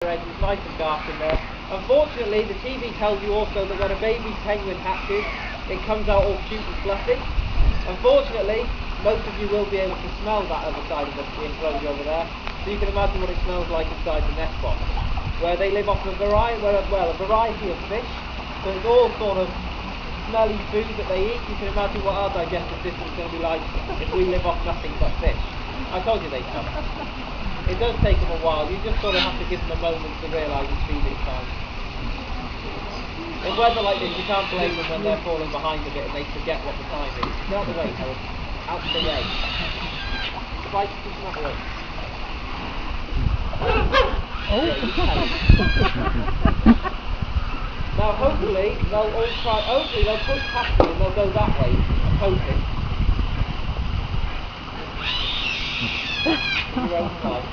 eggs, it's nice and dark in there. Unfortunately, the TV tells you also that when a baby penguin hatches, it comes out all cute and fluffy. Unfortunately, most of you will be able to smell that other side of the enclosure over there, so you can imagine what it smells like inside the nest box, where they live off a variety of fish, so it's all sort of smelly food that they eat. You can imagine what our digestive system is going to be like if we live off nothing but fish. I told you they'd come. It does take them a while, you just sort of have to give them a moment to realise it's feeding time. In weather like this, you can't blame them when they're falling behind a bit and they forget what the time is. Get out the way, Heron. Out the way. Right, just that way. Now hopefully they'll push past you and they'll go that way. I'm hoping. Your own time.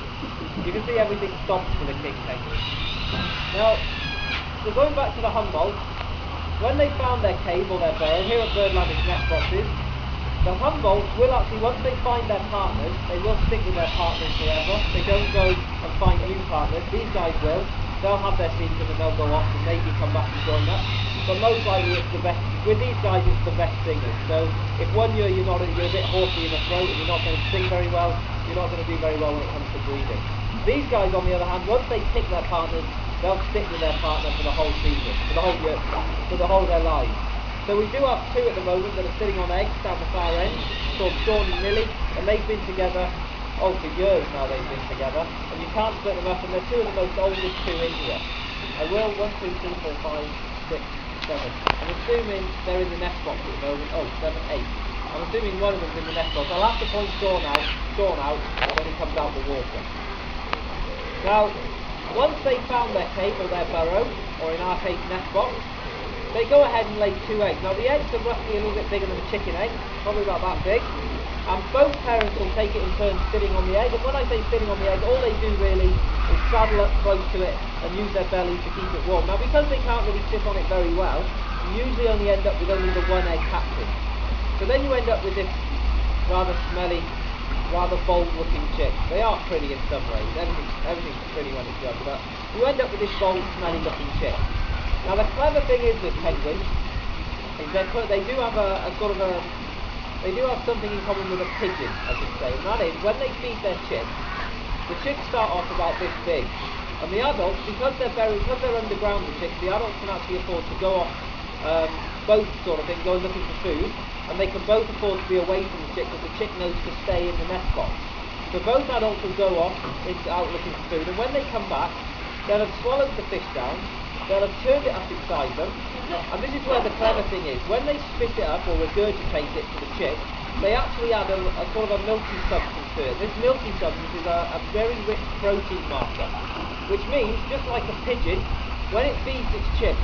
You can see everything stops for the king penguin. Now, so going back to the Humboldt, when they found their cave or their burrow, here at Birdland it's nest boxes, the Humboldts will actually, once they find their partners, they will stick with their partners forever. They don't go and find new partners. These guys will. They'll have their season and they'll go off and maybe come back and join us. But most likely it's the best, with these guys it's the best singers. So if one year you're a bit horsey in the throat and you're not going to sing very well, you're not going to do very well when it comes to breeding. These guys on the other hand, once they pick their partners, they'll stick with their partner for the whole season, for the whole year, for the whole of their lives. So we do have two at the moment that are sitting on eggs down the far end, called Sean and Millie, and they've been together, for years now they've been together, and you can't split them up, and they're two of the most oldest two in here. I will, 1, 2, 3, 4, 5, 6, 7. I'm assuming they're in the nest box at the moment. 7, 8. I'm assuming one of them's in the nest box. I'll have to point Sean out when he comes out of the water. Now, once they've found their cave or their burrow, or in our case nest box, they go ahead and lay 2 eggs. Now the eggs are roughly a little bit bigger than a chicken egg, probably about that big, and both parents will take it in turns sitting on the egg, and when I say sitting on the egg, all they do really is saddle up close to it and use their bellies to keep it warm. Now because they can't really sit on it very well, you usually only end up with only the 1 egg hatching. So then you end up with this rather smelly, rather bold looking chick. They are pretty in some ways, everything's pretty when it's young, but you end up with this bold, smelly looking chick. Now the clever thing is with penguins, is they do have they do have something in common with a pigeon, I should say, and that is, when they feed their chicks, the chicks start off about this big, and the adults, because they're underground, the chicks, the adults can actually afford to go off, both sort of things, go looking for food, and they can both afford to be away from the chick, because the chick knows to stay in the nest box. So both adults will go off out looking for food, and when they come back, they'll have swallowed the fish down, they'll have turned it up inside them, and this is where the clever thing is. When they spit it up or regurgitate it to the chick, they actually add a sort of a milky substance to it. This milky substance is a very rich protein marker, which means, just like a pigeon, when it feeds its chick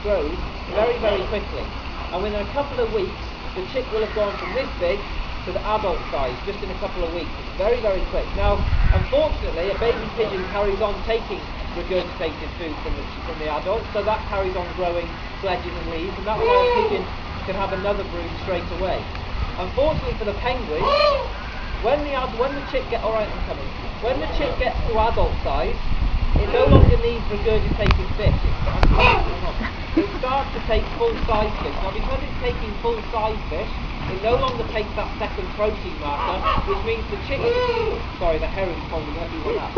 grows very, very quickly. And within a couple of weeks, the chick will have gone from this big to the adult size, just in a couple of weeks. It's very, very quick. Now, unfortunately, a baby pigeon carries on taking regurgitated food from the adult, so that carries on growing fledges and leaves, and that's why a pigeon can have another brood straight away. Unfortunately for the penguin, when the chick gets when the chick gets to adult size, it no longer needs regurgitated fish. It starts to take full-size fish. Now because it's taking full-size fish, it no longer takes that second protein marker, which means the chick, sorry, the heron's holding everyone up.